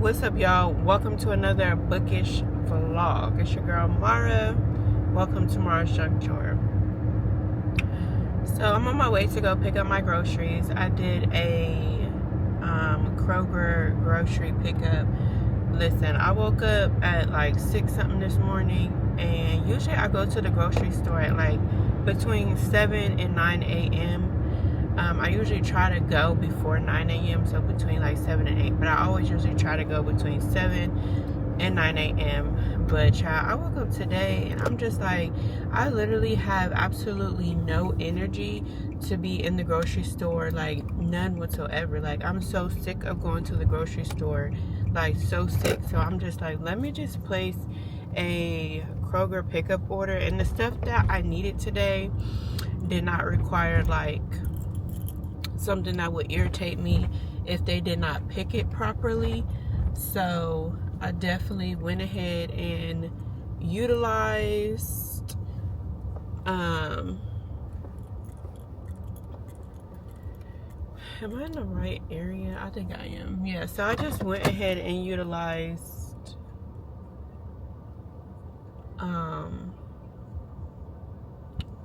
What's up, y'all? Welcome to another Bookish vlog. It's your girl Mara. Welcome to Mara's Junk Drawer. So I'm on my way to go pick up my groceries. I did a Kroger grocery pickup. Listen, I woke up at like 6 something this morning, and usually I go to the grocery store at like between 7 and 9 a.m. I usually try to go before 9 a.m. so between like 7 and 8, but I always usually try to go between 7 and 9 a.m. But child, I woke up today and I'm just like, I literally have absolutely no energy to be in the grocery store, like none whatsoever. Like, I'm so sick of going to the grocery store, like so sick. So I'm just like, let me just place a Kroger pickup order. And the stuff that I needed today did not require like something that would irritate me if they did not pick it properly. So I definitely went ahead and utilized am I in the right area? I think I am. Yeah, so I just went ahead and utilized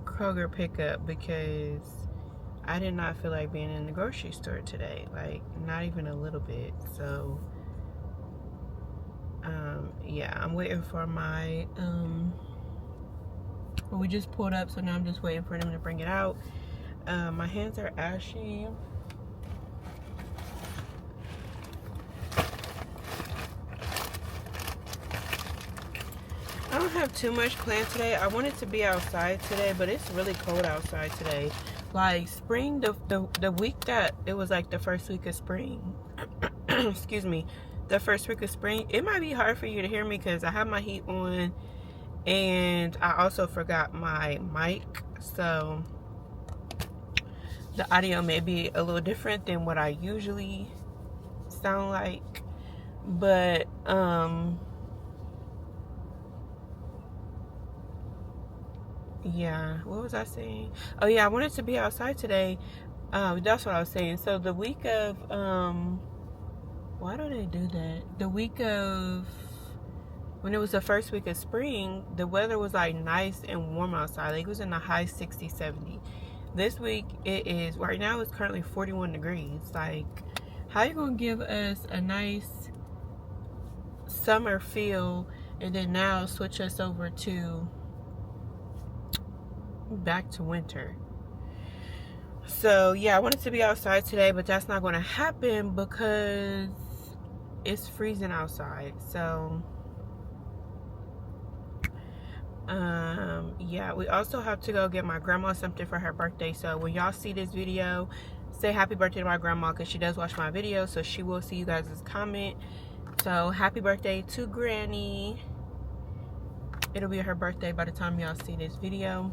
Kroger pickup because I did not feel like being in the grocery store today, like not even a little bit. So yeah, I'm waiting for my we just pulled up, so now I'm just waiting for them to bring it out. My hands are ashy. I don't have too much planned today. I wanted to be outside today, but it's really cold outside today. Like spring, the week that it was like the first week of spring, excuse me, the first week of spring, it might be hard for you to hear me because I have my heat on and I also forgot my mic, so the audio may be a little different than what I usually sound like. But yeah, what was I saying? Oh yeah, I wanted to be outside today. That's what I was saying. So the week of why do they do that? The week of when it was the first week of spring, the weather was like nice and warm outside. Like it was in the high 60, 70. This week it is, right now it's currently 41 degrees. Like, how you gonna give us a nice summer feel and then now switch us over to back to winter? So yeah, I wanted to be outside today, but that's not going to happen because it's freezing outside. So yeah, we also have to go get my grandma something for her birthday. So when y'all see this video, say happy birthday to my grandma, because she does watch my video, so she will see you guys' comment. So happy birthday to Granny. It'll be her birthday by the time y'all see this video.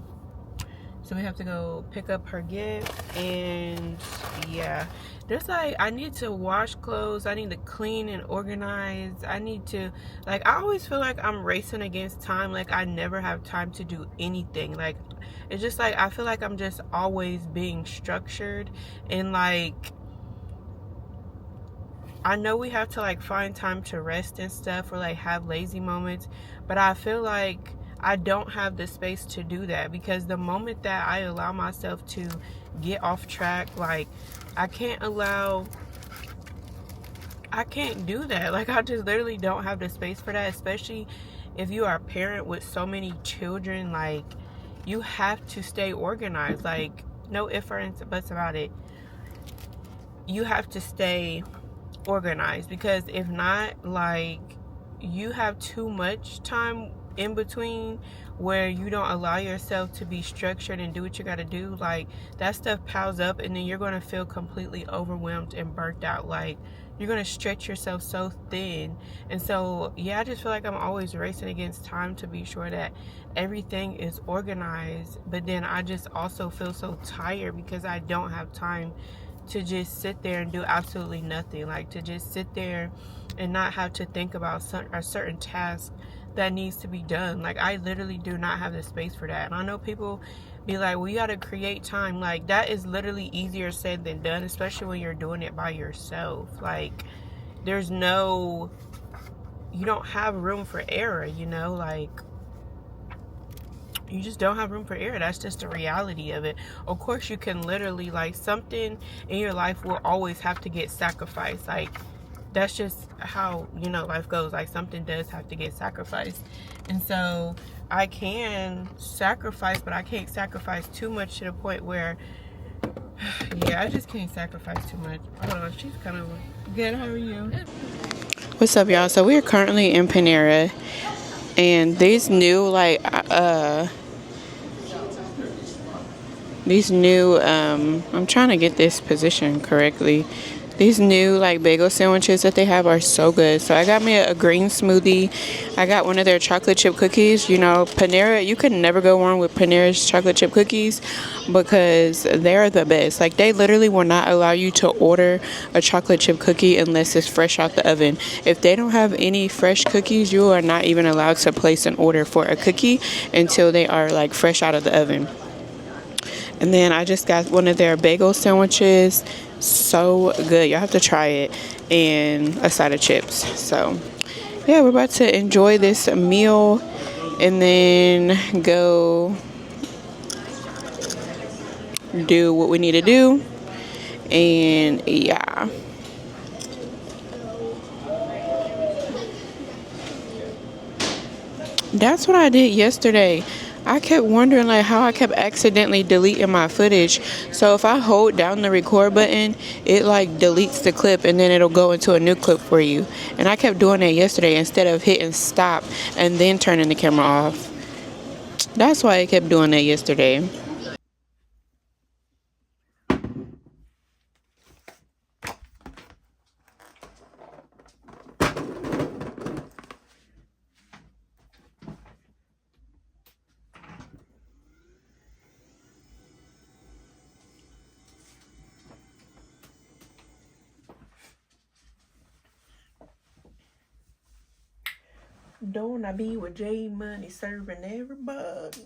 So we have to go pick up her gift. And yeah, there's like, I need to wash clothes, I need to clean and organize, I need to, like, I always feel like I'm racing against time. Like I never have time to do anything. Like it's just like I feel like I'm just always being structured, and like I know we have to like find time to rest and stuff, or like have lazy moments, but I feel like I don't have the space to do that, because the moment that I allow myself to get off track, like I can't do that. Like I just literally don't have the space for that, especially if you are a parent with so many children. Like you have to stay organized, like no ifs, ands, buts about it. You have to stay organized, because if not, like you have too much time in between where you don't allow yourself to be structured and do what you got to do. Like that stuff piles up, and then you're going to feel completely overwhelmed and burnt out. Like you're going to stretch yourself so thin. And so yeah, I just feel like I'm always racing against time to be sure that everything is organized, but then I just also feel so tired because I don't have time to just sit there and do absolutely nothing. Like to just sit there and not have to think about a certain task that needs to be done. Like I literally do not have the space for that. And I know people be like, well, you got to create time. Like that is literally easier said than done, especially when you're doing it by yourself. Like there's no, you don't have room for error, you know, like, you just don't have room for error. That's just the reality of it. Of course, you can literally, like, something in your life will always have to get sacrificed. Like, that's just how, you know, life goes. Like, something does have to get sacrificed. And so I can sacrifice, but I can't sacrifice too much to the point where, yeah, I just can't sacrifice too much. Hold on, she's kind of good. How are you? What's up, y'all? So we're currently in Panera, and these new, like, I'm trying to get this position correctly. These new, like, bagel sandwiches that they have are so good. So I got me a green smoothie. I got one of their chocolate chip cookies. You know, Panera, you can never go wrong with Panera's chocolate chip cookies because they're the best. Like, they literally will not allow you to order a chocolate chip cookie unless it's fresh out the oven. If they don't have any fresh cookies, you are not even allowed to place an order for a cookie until they are, like, fresh out of the oven. And then I just got one of their bagel sandwiches. So good. Y'all have to try it. And a side of chips. So, yeah, we're about to enjoy this meal and then go do what we need to do. And, yeah. That's what I did yesterday. I kept wondering, like, how I kept accidentally deleting my footage. So if I hold down the record button, it, like, deletes the clip and then it'll go into a new clip for you. And I kept doing that yesterday instead of hitting stop and then turning the camera off. That's why I kept doing that yesterday. Don't I be with J Money serving everybody?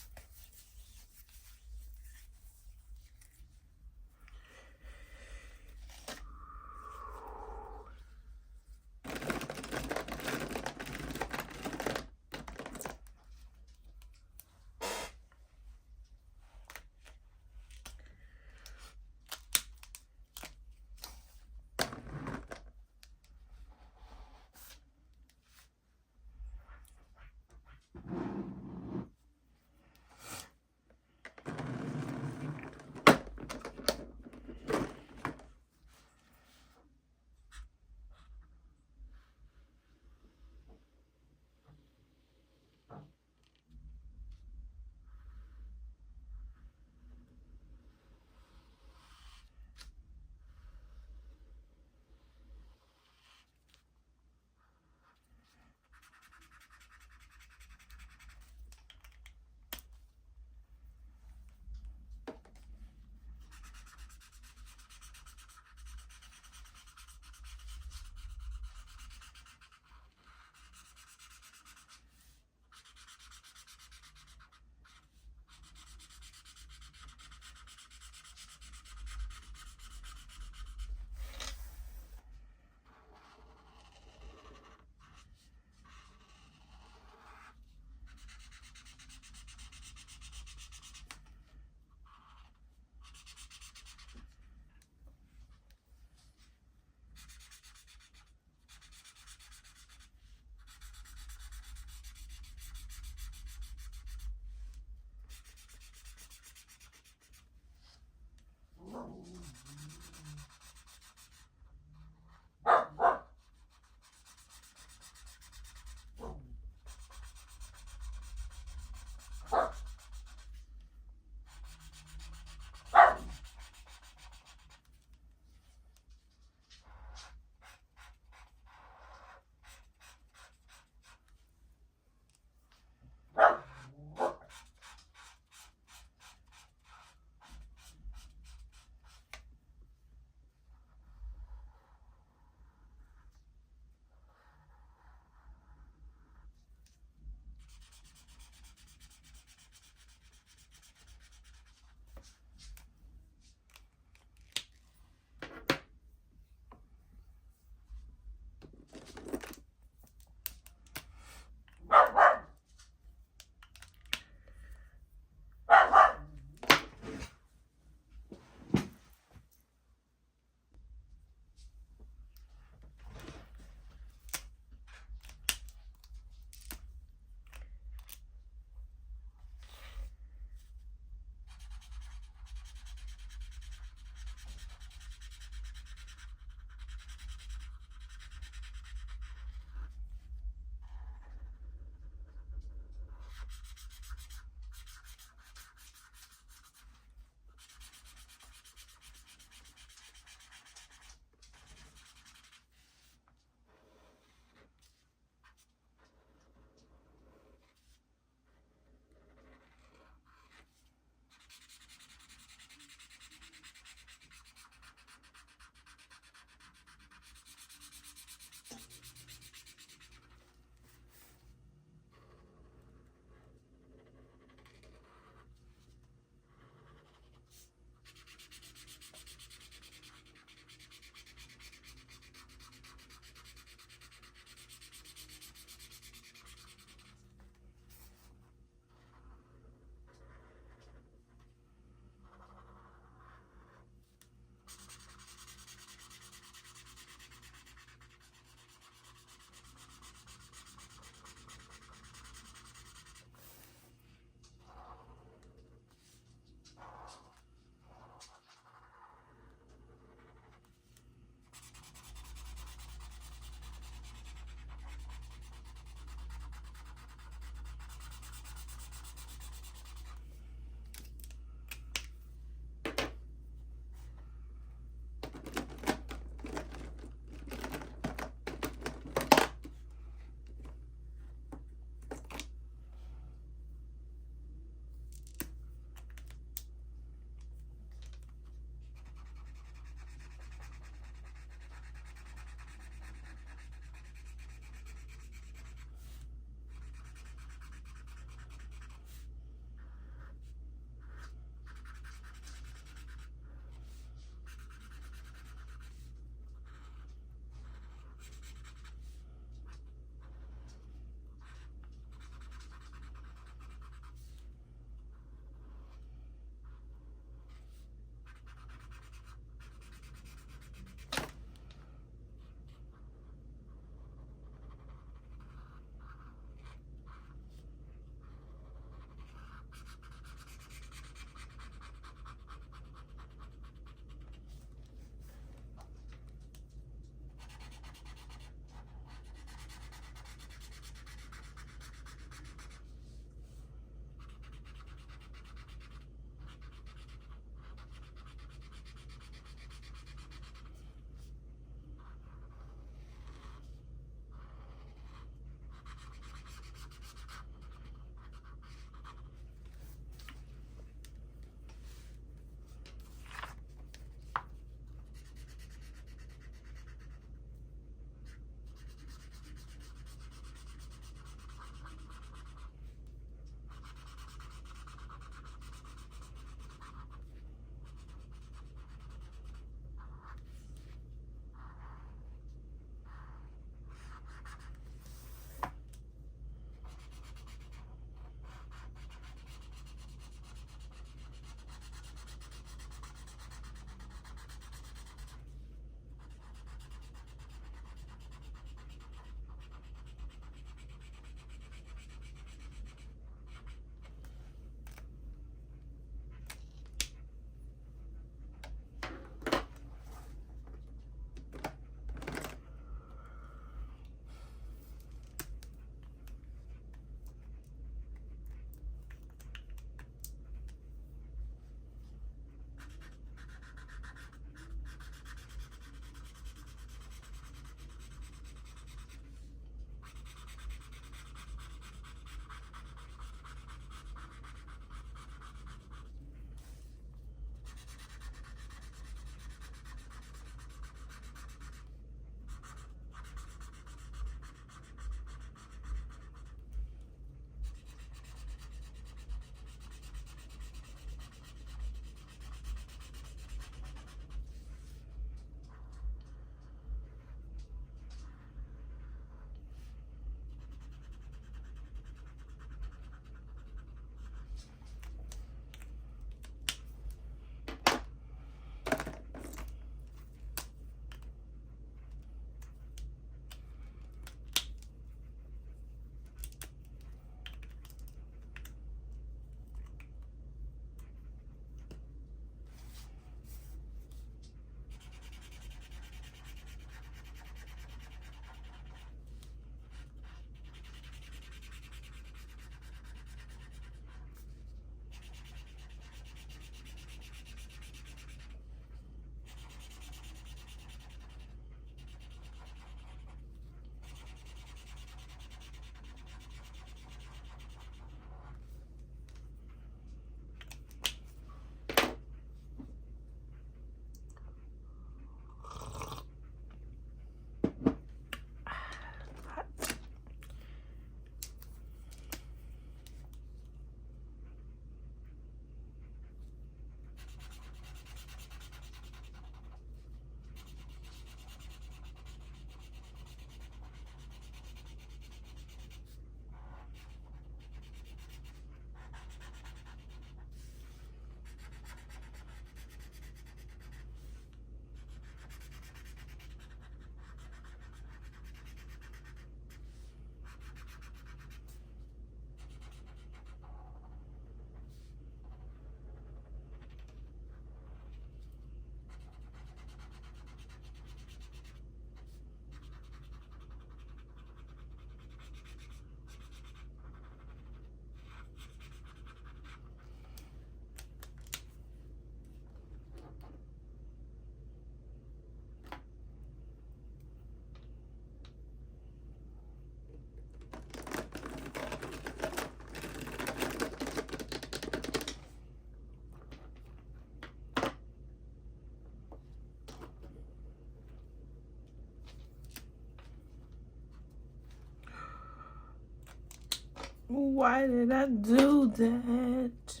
Why did I do that?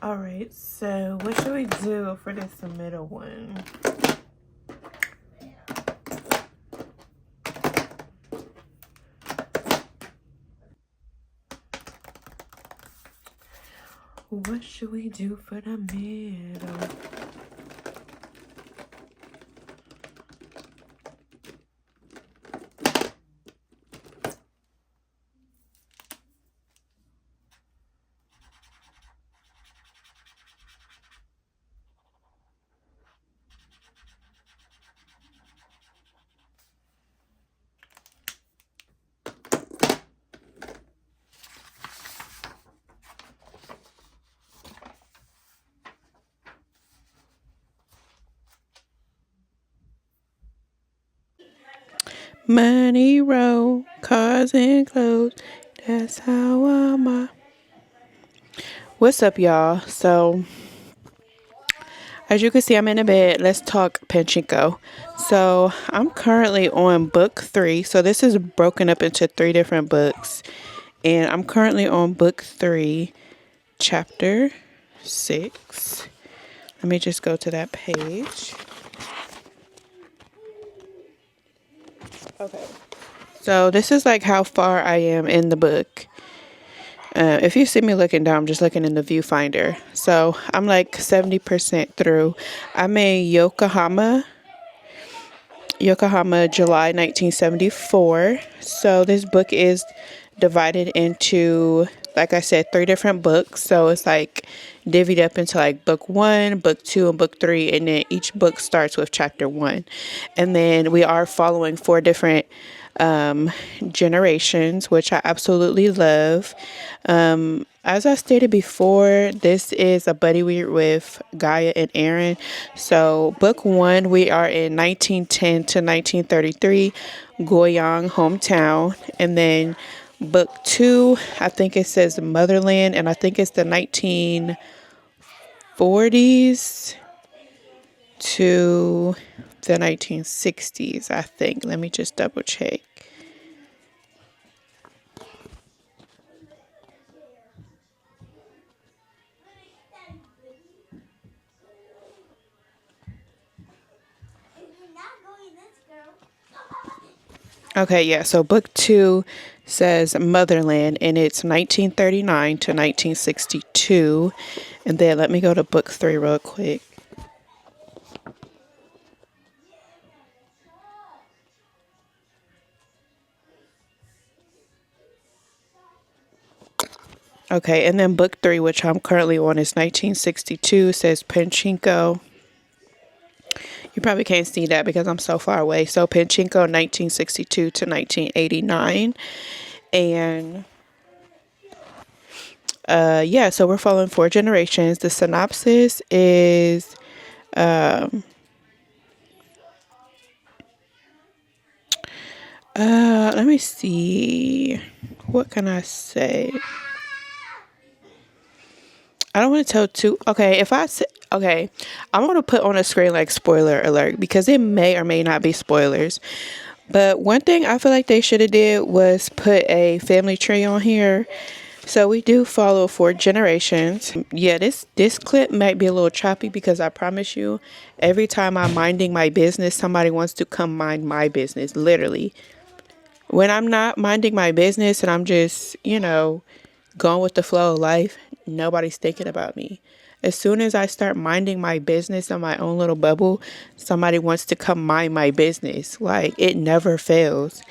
All right, so what should we do for this middle one? What should we do for the middle? Money roll, cars and clothes. That's how I'm. What's up, y'all? So, as you can see, I'm in a bed. Let's talk Pachinko. So, I'm currently on book 3. So, this is broken up into 3 different books. And I'm currently on book 3, chapter 6. Let me just go to that page. Okay. So, this is like how far I am in the book. If you see me looking down, I'm just looking in the viewfinder. So I'm like 70% through. I'm in Yokohama, July 1974. So this book is divided into, like I said, 3 different books. So it's like divvied up into like book 1, book 2, and book 3. And then each book starts with chapter 1. And then we are following 4 different Generations, which I absolutely love. As I stated before, this is a buddy read with Gaia and Aaron. So book one, we are in 1910 to 1933, Goyang hometown. And then book two, I think it says Motherland, and I think it's the 1940s to the 1960s, I think. Let me just double check. Okay, yeah, so book two says Motherland, and it's 1939 to 1962. And then let me go to book three real quick. Okay, and then book three, which I'm currently on, is 1962, says Pachinko. You probably can't see that because I'm so far away. So Pachinko 1962 to 1989. And yeah, so we're following four generations. The synopsis is let me see. What can I say? I don't want to tell too. Okay, if I say, okay, I'm going to put on a screen like spoiler alert because it may or may not be spoilers. But one thing I feel like they should have did was put a family tree on here. So we do follow four generations. Yeah, this clip might be a little choppy because I promise you, every time I'm minding my business, somebody wants to come mind my business, literally. When I'm not minding my business and I'm just, going with the flow of life, nobody's thinking about me. As soon as I start minding my business in my own little bubble, somebody wants to come mind my business. Like, it never fails.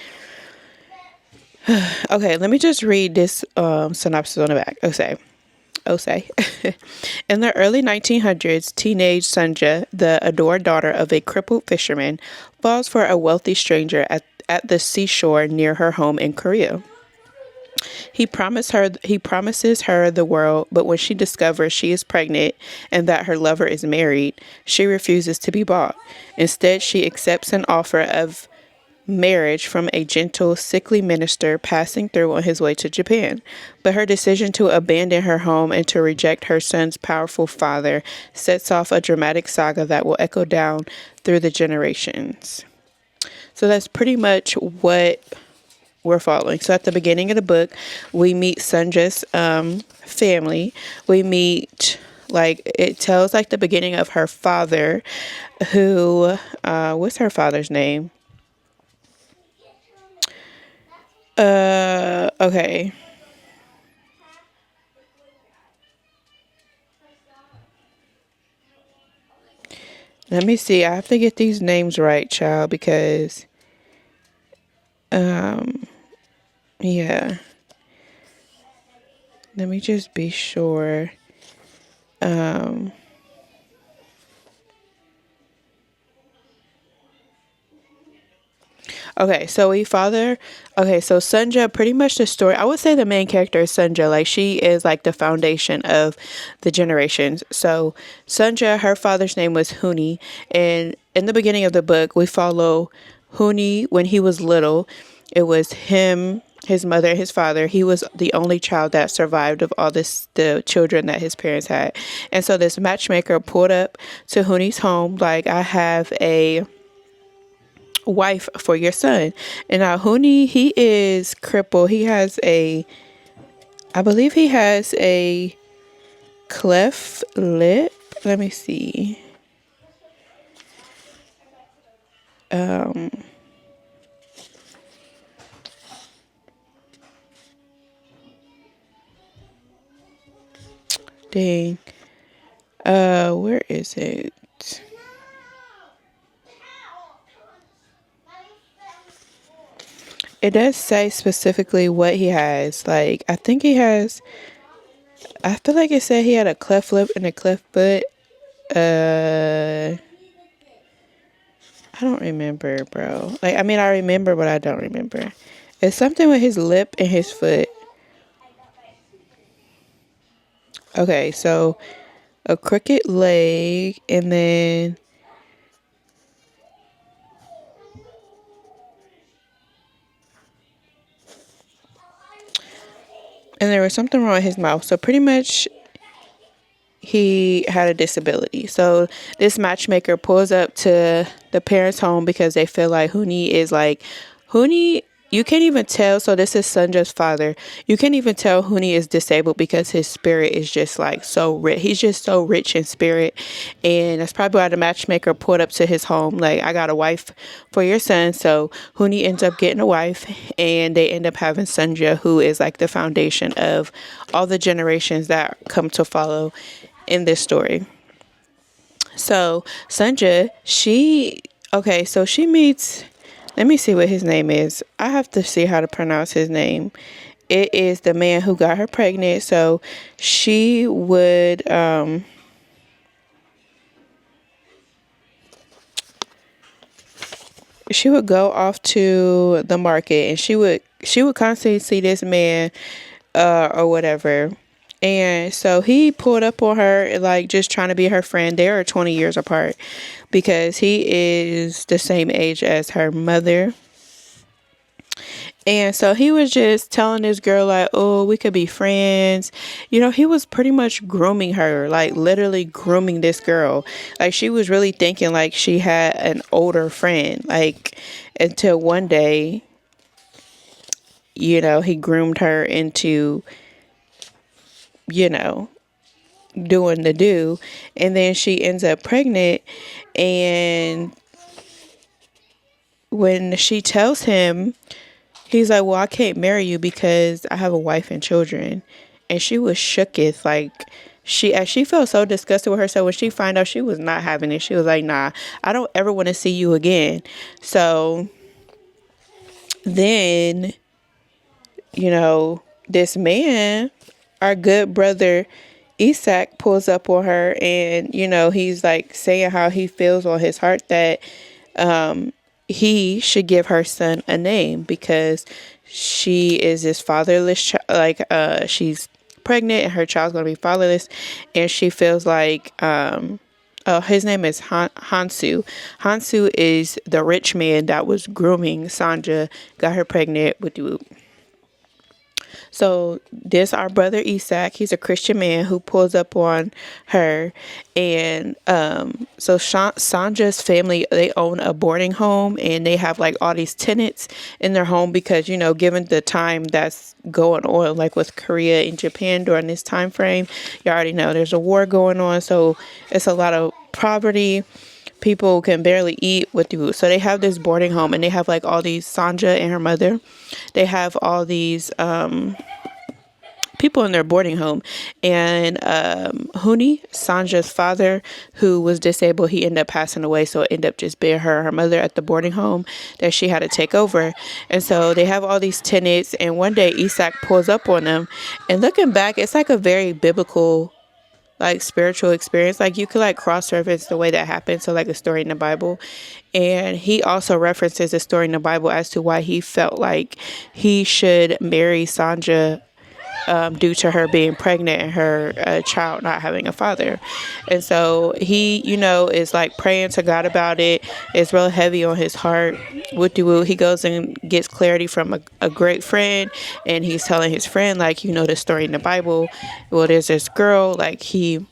Okay, let me just read this synopsis on the back. Osei. In the early 1900s, teenage Sunja, the adored daughter of a crippled fisherman, falls for a wealthy stranger at the seashore near her home in Korea. He promises her the world, but when she discovers she is pregnant and that her lover is married, she refuses to be bought. Instead, she accepts an offer of marriage from a gentle, sickly minister passing through on his way to Japan. But her decision to abandon her home and to reject her son's powerful father sets off a dramatic saga that will echo down through the generations. So that's pretty much what we're following. So at the beginning of the book, we meet Sunja's family. We meet, like, it tells like the beginning of her father, who, what's her father's name? Okay. Let me see. I have to get these names right, child, because, yeah. Let me just be sure. Okay, so so Sunja, pretty much the story, I would say the main character is Sunja. Like, she is like the foundation of the generations. So Sunja, her father's name was Huni, and in the beginning of the book, we follow Huni when he was little. It was him, his mother, and his father. He was the only child that survived of all the children that his parents had. And so this matchmaker pulled up to Huni's home, like, I have a wife for your son. And now Huni, he is crippled. I believe he has a cleft lip. Let me see. Dang. Where is it? It does say specifically what he has. Like, I feel like it said he had a cleft lip and a cleft foot. I I don't remember, bro. Like, I mean, I remember, but I don't remember. It's something with his lip and his foot. Okay, so a crooked leg, and then there was something wrong with his mouth. So pretty much he had a disability. So this matchmaker pulls up to the parents' home because they feel like Huni, you can't even tell. So this is Sanja's father. You can't even tell Huni is disabled because his spirit is just like so rich. He's just so rich in spirit. And that's probably why the matchmaker pulled up to his home. Like, I got a wife for your son. So Huni ends up getting a wife, and they end up having Sanja, who is like the foundation of all the generations that come to follow in this story. So Sanja, she meets, let me see what his name is. I have to see how to pronounce his name. It is the man who got her pregnant. So she would go off to the market, and she would constantly see this man or whatever. And so he pulled up on her, like, just trying to be her friend. They are 20 years apart because he is the same age as her mother. And so he was just telling this girl, like, oh, we could be friends. You know, he was pretty much grooming her, like literally grooming this girl. Like, she was really thinking like she had an older friend, like, until one day, you know, he groomed her into, you know, doing the do, and then she ends up pregnant. And when she tells him, he's like, well, I can't marry you because I have a wife and children. And she was shooketh. Like, she felt so disgusted with herself when she found out she was not having it. She was like, nah, I don't ever want to see you again. So then, you know, this man, our good brother Isaac, pulls up on her, and, you know, he's like saying how he feels on his heart that he should give her son a name because she is this fatherless she's pregnant and her child's going to be fatherless, and she feels like his name is Hansu. Hansu is the rich man that was grooming Sanja, got her pregnant with the whoop. So this our brother Isaac, he's a Christian man who pulls up on her, and so Sanja's family, they own a boarding home, and they have like all these tenants in their home because, you know, given the time that's going on, like with Korea and Japan during this time frame, you already know there's a war going on, so it's a lot of poverty. People can barely eat with you. So they have this boarding home, and they have like all these, Sanja and her mother, they have all these people in their boarding home. And Huni, Sanja's father, who was disabled, he ended up passing away. So it ended up just being her mother at the boarding home that she had to take over. And so they have all these tenants, and one day Isaac pulls up on them. And looking back, it's like a very biblical, like, spiritual experience. Like, you could like cross-reference the way that happened, so like a story in the Bible. And he also references a story in the Bible as to why he felt like he should marry Sanja due to her being pregnant and her child not having a father. And so he, you know, is like praying to God about it. It's real heavy on his heart. Woo. He goes and gets clarity from a great friend, and he's telling his friend, like, you know, the story in the Bible. Well, there's this girl, like, he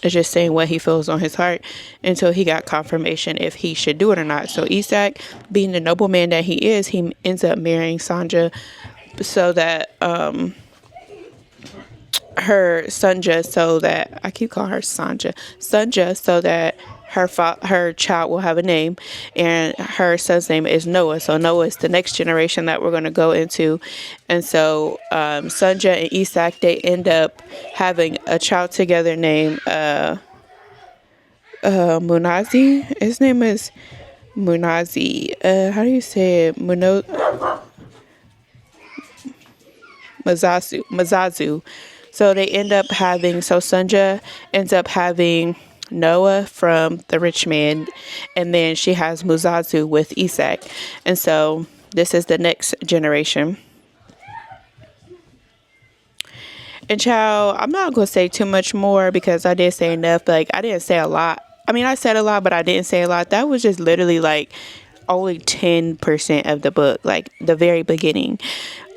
is just saying what he feels on his heart until he got confirmation if he should do it or not. So Isaac, being the nobleman that he is, he ends up marrying Sanja so that her Sanja, so that I keep calling her Sanja, so that her child will have a name, and her son's name is Noah. So Noah is the next generation that we're going to go into. And so Sanja and Isaac, they end up having a child together named Munazi. His name is Munazi. How do you say it? Mazazu. So they end up having, so Sanja ends up having Noah from the rich man, and then she has Muzazu with Isak. And so this is the next generation. And child, I'm not going to say too much more because I did say enough. But, like, I didn't say a lot. I mean, I said a lot, but I didn't say a lot. That was just literally like only 10% of the book, like the very beginning.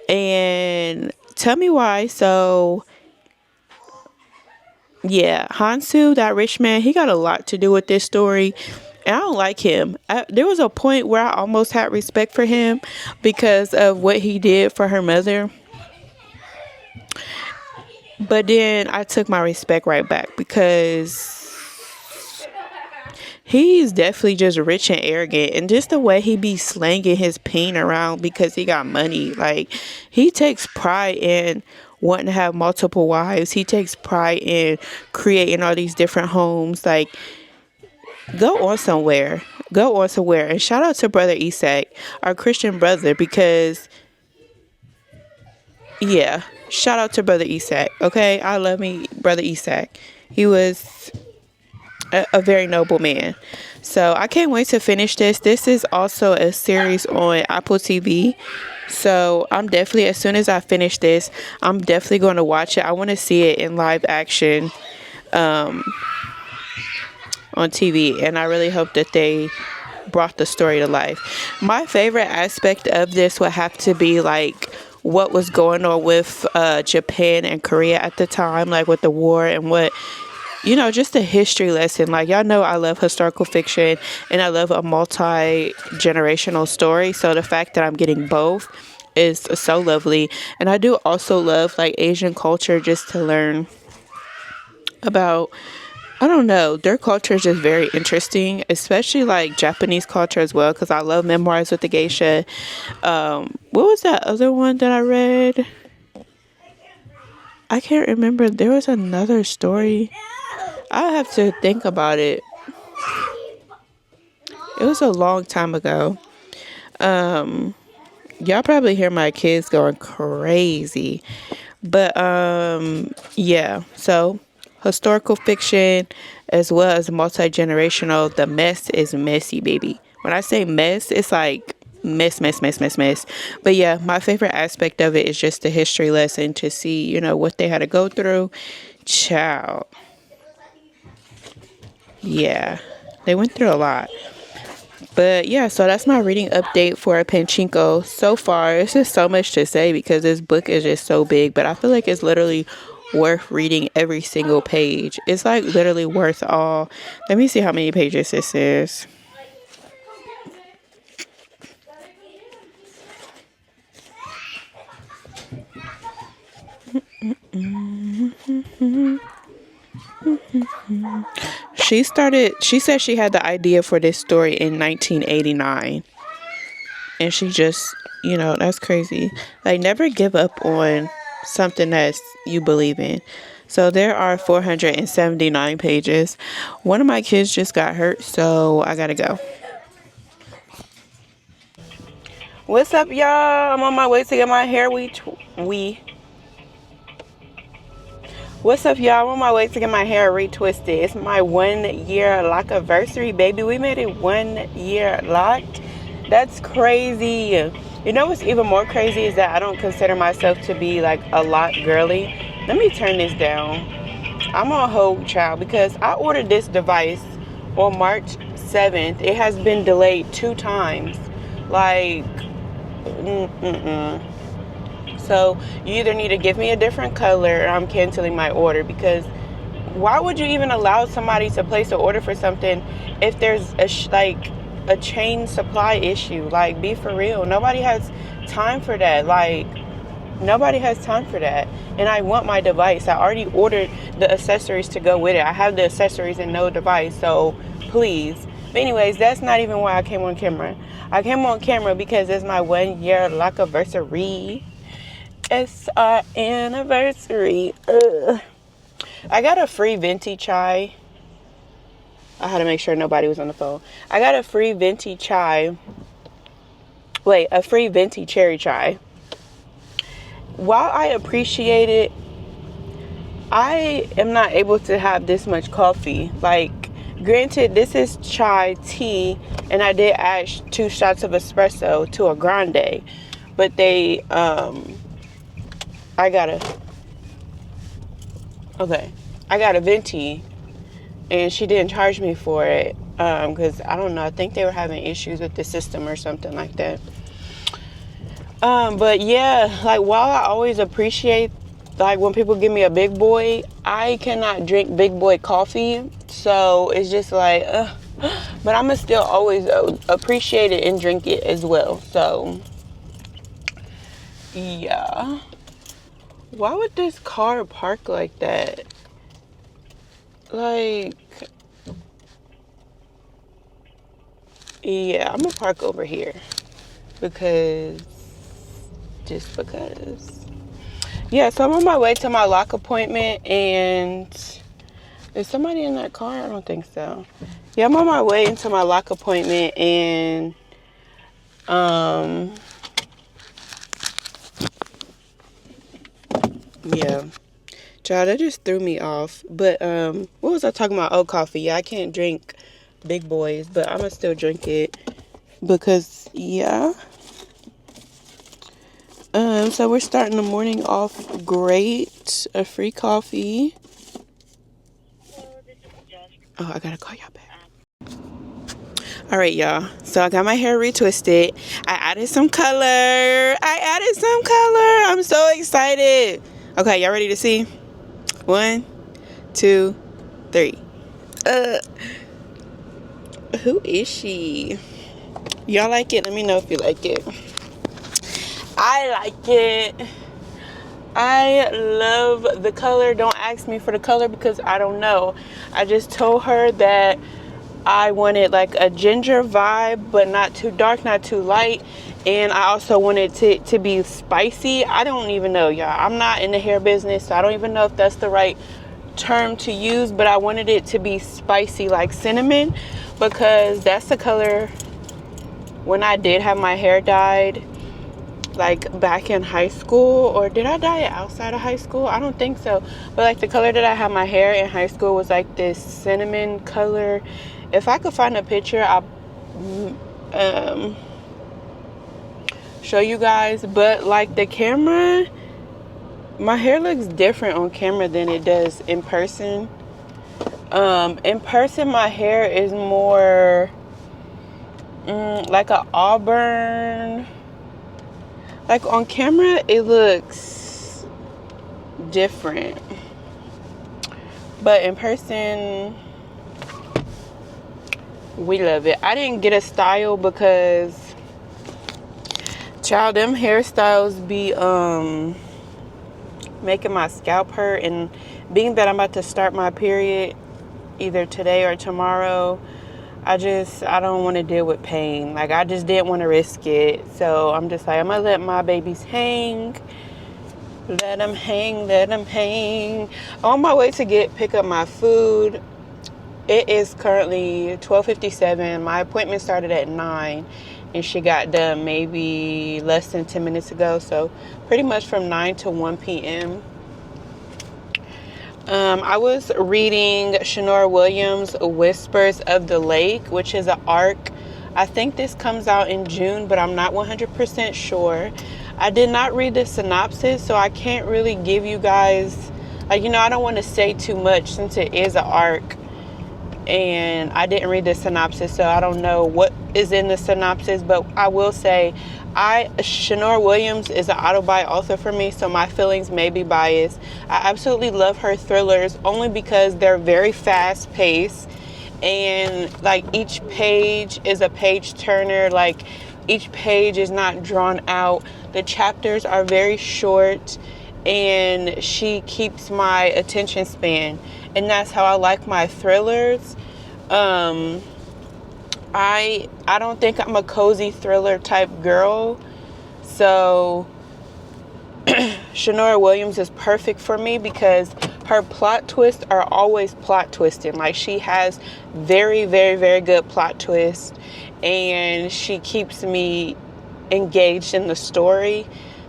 And tell me why. So yeah, Hansu, that rich man, he got a lot to do with this story. And I don't like him. There was a point where I almost had respect for him because of what he did for her mother. But then I took my respect right back because he's definitely just rich and arrogant. And just the way he be slanging his pain around because he got money. Like, he takes pride in wanting to have multiple wives. He takes pride in creating all these different homes. Like, go on somewhere. Go on somewhere. And shout out to Brother Isak, our Christian brother, because, yeah, shout out to Brother Isak. Okay, I love me, Brother Isak. He was a very noble man. So I can't wait to finish this. This is also a series on Apple TV. So I'm definitely, as soon as I finish this, I'm definitely going to watch it. I want to see it in live action on TV. And I really hope that they brought the story to life. My favorite aspect of this would have to be like what was going on with Japan and Korea at the time, like with the war and what, you know, just a history lesson. Like, y'all know I love historical fiction and I love a multi-generational story. So the fact that I'm getting both is so lovely. And I do also love like Asian culture, just to learn about, I don't know, their culture is just very interesting, especially like Japanese culture as well, because I love Memoirs with the Geisha. What was that other one that I read? I can't remember. There was another story. I have to think about it. It was a long time ago. Y'all probably hear my kids going crazy. But yeah, so historical fiction as well as multi-generational. The mess is messy, baby. When I say mess, it's like mess. But yeah, my favorite aspect of it is just the history lesson, to see, you know, what they had to go through. Child. Yeah, they went through a lot. But yeah, so that's my reading update for Pachinko. So far, it's just so much to say because this book is just so big, but I feel like it's literally worth reading every single page. It's like literally worth all. Let me see how many pages this is. She said she had the idea for this story in 1989. And she just, you know, that's crazy. Like, never give up on something that you believe in. So there are 479 pages. One of my kids just got hurt, so I gotta go. What's up, y'all? I'm on my way to get my hair What's up, y'all? I'm on my way to get my hair retwisted. It's my 1 year Lockversary, baby. We made it 1 year locked. That's crazy. You know what's even more crazy is that I don't consider myself to be like a lot girly. Let me turn this down. I'm on hold, child, because I ordered this device on March 7th. It has been delayed 2 times. Like, So you either need to give me a different color or I'm canceling my order, because why would you even allow somebody to place an order for something if there's a chain supply issue? Like, be for real. Nobody has time for that. Like, nobody has time for that. And I want my device. I already ordered the accessories to go with it. I have the accessories and no device, so please. But anyways, that's not even why I came on camera. I came on camera because it's my 1 year Lockversary. It's our anniversary. I got a free venti chai. I had to make sure nobody was on the phone. I got a free venti chai. Wait, a free venti cherry chai. While I appreciate it, I am not able to have this much coffee. Like, Granted, this is chai tea, and I did add 2 shots of espresso to a grande, but they, I got a venti, and she didn't charge me for it, because I don't know, I think they were having issues with the system or something like that. But yeah, like, while I always appreciate, like, when people give me a big boy, I cannot drink big boy coffee, so it's just like, but I'm gonna still always appreciate it and drink it as well. So yeah, why would this car park like that? Like, yeah, I'm gonna park over here because yeah. So I'm on my way to my lock appointment, and is somebody in that car? I don't think so. Yeah, I'm on my way into my lock appointment, and yeah, child, that just threw me off. But what was I talking about? Oh, coffee. Yeah, I can't drink big boys, but I'm gonna still drink it because yeah. So we're starting the morning off great. A free coffee. Oh, I gotta call y'all back. All right, y'all. So I got my hair retwisted. I added some color. I'm so excited. Okay, y'all ready to see? 1, 2, 3. Who is she? Y'all like it? Let me know if you like it. I like it. I love the color. Don't ask me for the color because I don't know. I just told her that I wanted like a ginger vibe, but not too dark, not too light. And I also wanted it to be spicy. I don't even know, y'all. I'm not in the hair business, so I don't even know if that's the right term to use, but I wanted it to be spicy like cinnamon, because that's the color when I did have my hair dyed, like back in high school. Or did I dye it outside of high school? I don't think so. But like the color that I had my hair in high school was like this cinnamon color. If I could find a picture, I'll show you guys. But like the camera, my hair looks different on camera than it does in person. In person, my hair is more like an auburn. Like on camera, it looks different. But in person, we love it. I didn't get a style because, child, them hairstyles be making my scalp hurt. And being that I'm about to start my period either today or tomorrow, I don't want to deal with pain. Like, I just didn't want to risk it. So I'm just like, I'm going to let my babies hang. Let them hang. On my way to pick up my food. It is currently 12:57. My appointment started at 9. And she got done maybe less than 10 minutes ago. So pretty much from 9 to 1 p.m. I was reading Shanora Williams' Whispers of the Lake, which is an arc. I think this comes out in June, but I'm not 100% sure. I did not read the synopsis, so I can't really give you guys, like, I don't want to say too much since it is an arc. And I didn't read the synopsis, so I don't know what is in the synopsis. But I will say, Shanora Williams is an auto-buy author for me, so my feelings may be biased. I absolutely love her thrillers only because they're very fast-paced, and like each page is a page turner. Like each page is not drawn out. The chapters are very short, and she keeps my attention span, and that's how I like my thrillers. I don't think I'm a cozy thriller type girl, so Shanora Williams is perfect for me because her plot twists are always plot twisting. Like, she has very, very, very good plot twists, and she keeps me engaged in the story.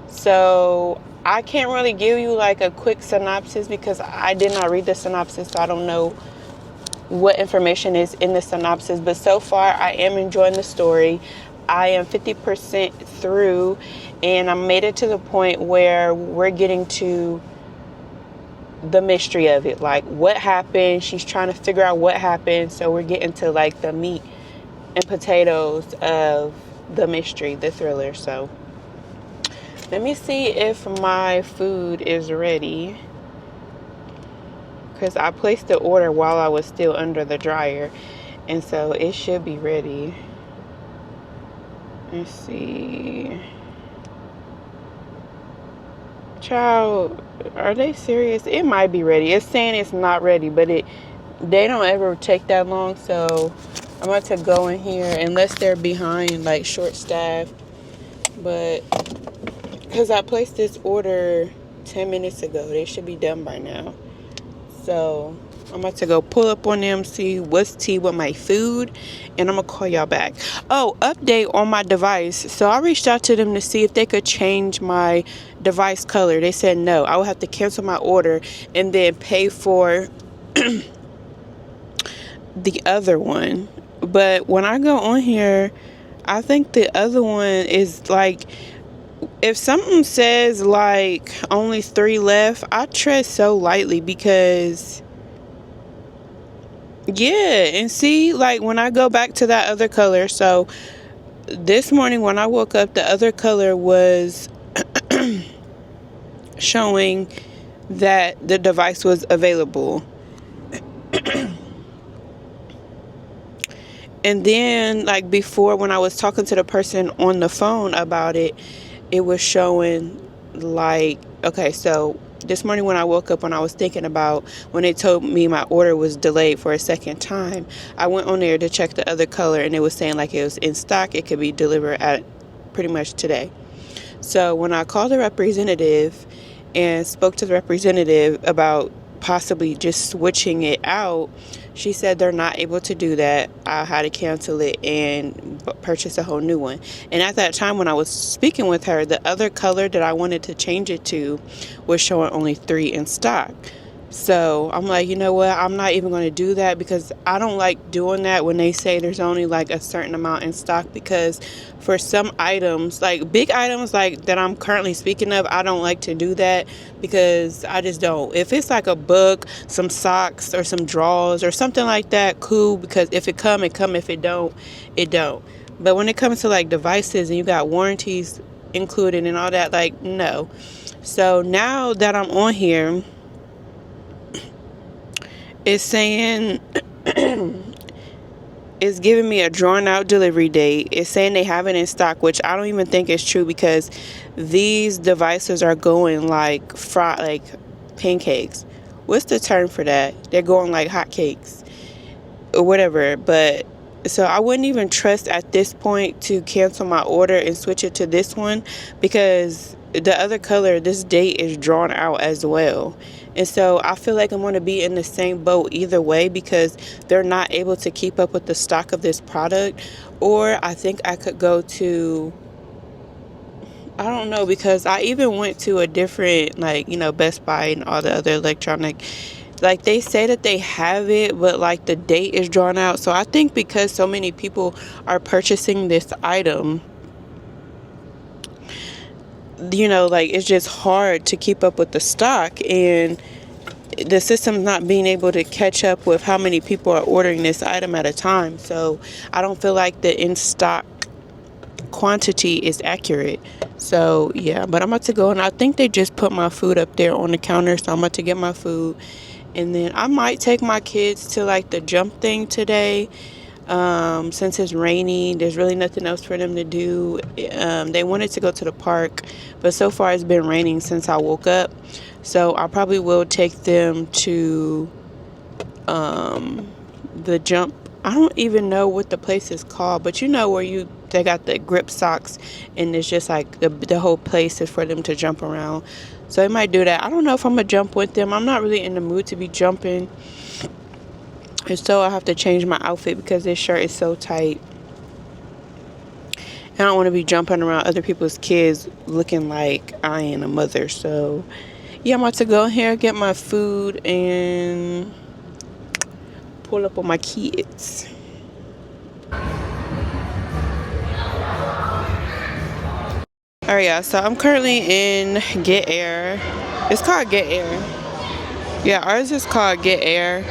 So I can't really give you like a quick synopsis because I did not read the synopsis, so I don't know what information is in the synopsis. But so far, I am enjoying the story. I am 50% through, and I made it to the point where we're getting to the mystery of it. Like, what happened? She's trying to figure out what happened. So we're getting to like the meat and potatoes of the mystery, the thriller. So let me see if my food is ready, because I placed the order while I was still under the dryer, and so it should be ready. Let's see. Child, are they serious? It might be ready. It's saying it's not ready, but they don't ever take that long. So I'm about to go in here, unless they're behind, like short staffed. But because I placed this order 10 minutes ago, they should be done by now. So I'm about to go pull up on them, see what's tea with my food, and I'm gonna call y'all back. Oh, update on my device. So I reached out to them to see if they could change my device color. They said no. I would have to cancel my order and then pay for the other one. But when I go on here, I think the other one is like, if something says like only 3 left, I tread so lightly, because yeah. And see, like when I go back to that other color, so this morning when I woke up, the other color was showing that the device was available. And then like before, when I was talking to the person on the phone about it, it was showing like, okay, so this morning when I woke up, when I was thinking about when they told me my order was delayed for a second time, I went on there to check the other color, and it was saying like it was in stock. It could be delivered at pretty much today. So when I called the representative and spoke to the representative about possibly just switching it out, she said they're not able to do that. I had to cancel it and purchase a whole new one. And at that time when I was speaking with her, the other color that I wanted to change it to was showing only 3 in stock. So I'm like, you know what? I'm not even going to do that, because I don't like doing that when they say there's only like a certain amount in stock. Because for some items, like big items like that I'm currently speaking of, I don't like to do that, because I just don't. If it's like a book, some socks, or some drawers or something like that, cool, because if it come, it come. If it don't, it don't. But when it comes to like devices and you got warranties included and all that, like, no. So now that I'm on here, it's saying it's giving me a drawn out delivery date. It's saying they have it in stock, which I don't even think is true, because these devices are going like like pancakes. What's the term for that? They're going like hotcakes or whatever. But so I wouldn't even trust at this point to cancel my order and switch it to this one, because the other color, this date is drawn out as well. And so I feel like I'm going to be in the same boat either way, because they're not able to keep up with the stock of this product. Or I think I could go to, I don't know, because I even went to a different, like, you know, Best Buy and all the other electronic, like they say that they have it, but like the date is drawn out. So I think because so many people are purchasing this item, you know, like it's just hard to keep up with the stock, and the system's not being able to catch up with how many people are ordering this item at a time. So I don't feel like the in stock quantity is accurate. So yeah, but I'm about to go, and I think they just put my food up there on the counter, so I'm about to get my food, and then I might take my kids to like the jump thing today. Since it's rainy, there's really nothing else for them to do. They wanted to go to the park, but so far it's been raining since I woke up. So I probably will take them to the jump. I don't even know what the place is called, but you know where they got the grip socks, and it's just like the whole place is for them to jump around. So I might do that. I don't know if I'm gonna jump with them. I'm not really in the mood to be jumping. And so I have to change my outfit because this shirt is so tight. And I don't want to be jumping around other people's kids looking like I ain't a mother. So yeah, I'm about to go here, get my food, and pull up on my kids. Alright, y'all, so I'm currently in Get Air. It's called Get Air. Yeah, ours is called Get Air.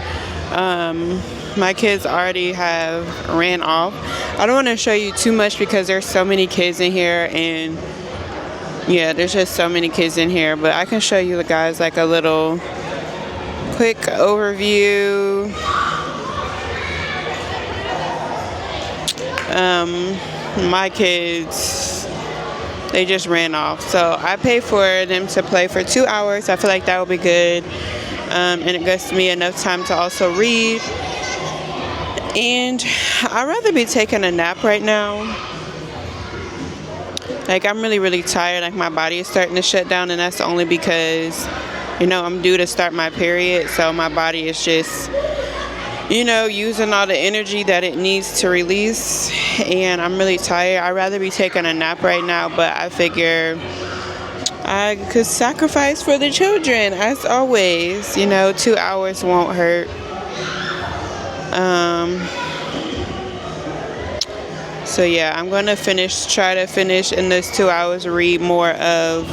My kids already have ran off. I don't want to show you too much because there's so many kids in here, and yeah, there's just so many kids in here, but I can show you the guys like a little quick overview. My kids, they just ran off. So I paid for them to play for 2 hours. I feel like that would be good. And it gives me enough time to also read. And I'd rather be taking a nap right now. Like, I'm really tired. Like, my body is starting to shut down, and that's only because, you know, I'm due to start my period. So my body is just, you know, using all the energy that it needs to release, and I'm really tired. I'd rather be taking a nap right now, but I figure I could sacrifice for the children, as always. You know, 2 hours won't hurt. So yeah, I'm gonna try to finish in this 2 hours, read more of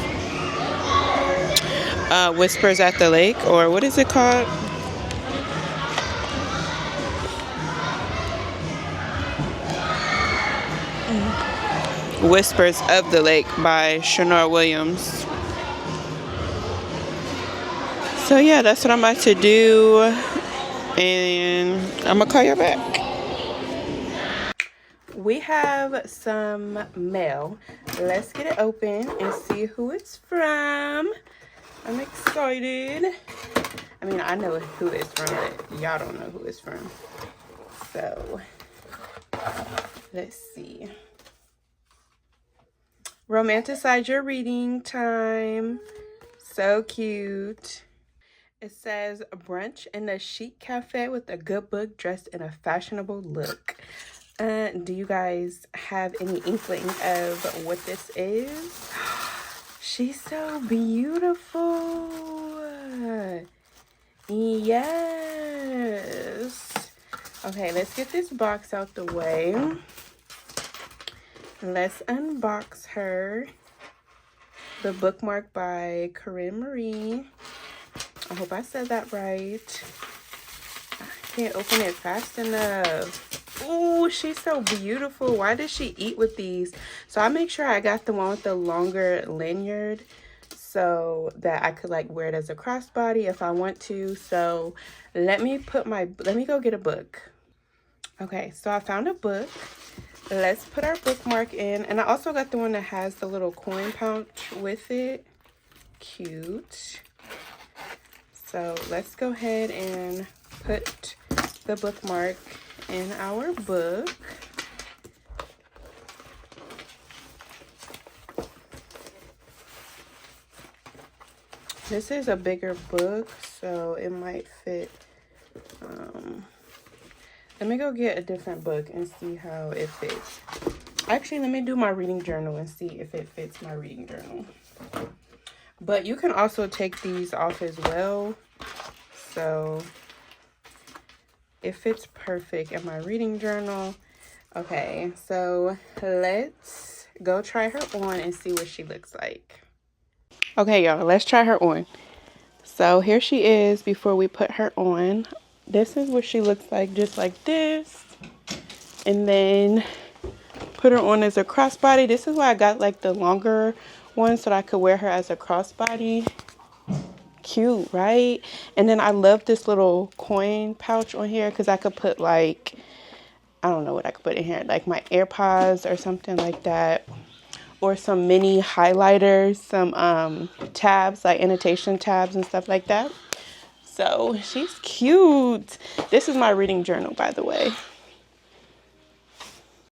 Whispers at the Lake, or what is it called? Whispers of the Lake by Shanora Williams. So yeah, that's what I'm about to do, and I'm gonna call you back. We have some mail. Let's get it open and see who it's from. I'm excited. I mean, I know who it's from, but y'all don't know who it's from. So let's see. Romanticize your reading time. So cute. It says, brunch in a chic cafe with a good book dressed in a fashionable look. Do you guys have any inkling of what this is? She's so beautiful. Yes. Okay, let's get this box out the way. Let's unbox her. The Bookmark by Corinne Marie. I hope I said that right. I can't open it fast enough. Oh, she's so beautiful. Why does she eat with these? So I make sure I got the one with the longer lanyard so that I could like wear it as a crossbody if I want to. So let me go get a book. Okay, so I found a book. Let's put our bookmark in. And I also got the one that has the little coin pouch with it. Cute. So let's go ahead and put the bookmark in our book. This is a bigger book, so it might fit. Let me go get a different book and see how it fits. Actually, let me do my reading journal and see if it fits my reading journal. But you can also take these off as well. So it fits perfect in my reading journal. Okay, so let's go try her on and see what she looks like. Okay, y'all, let's try her on. So here she is before we put her on. This is what she looks like, just like this. And then put her on as a crossbody. This is why I got like the longer one so that I could wear her as a crossbody. Cute, right? And then I love this little coin pouch on here because I could put like, I don't know what I could put in here, like my AirPods or something like that, or some mini highlighters, some tabs, like annotation tabs and stuff like that. So she's cute. This is my reading journal, by the way.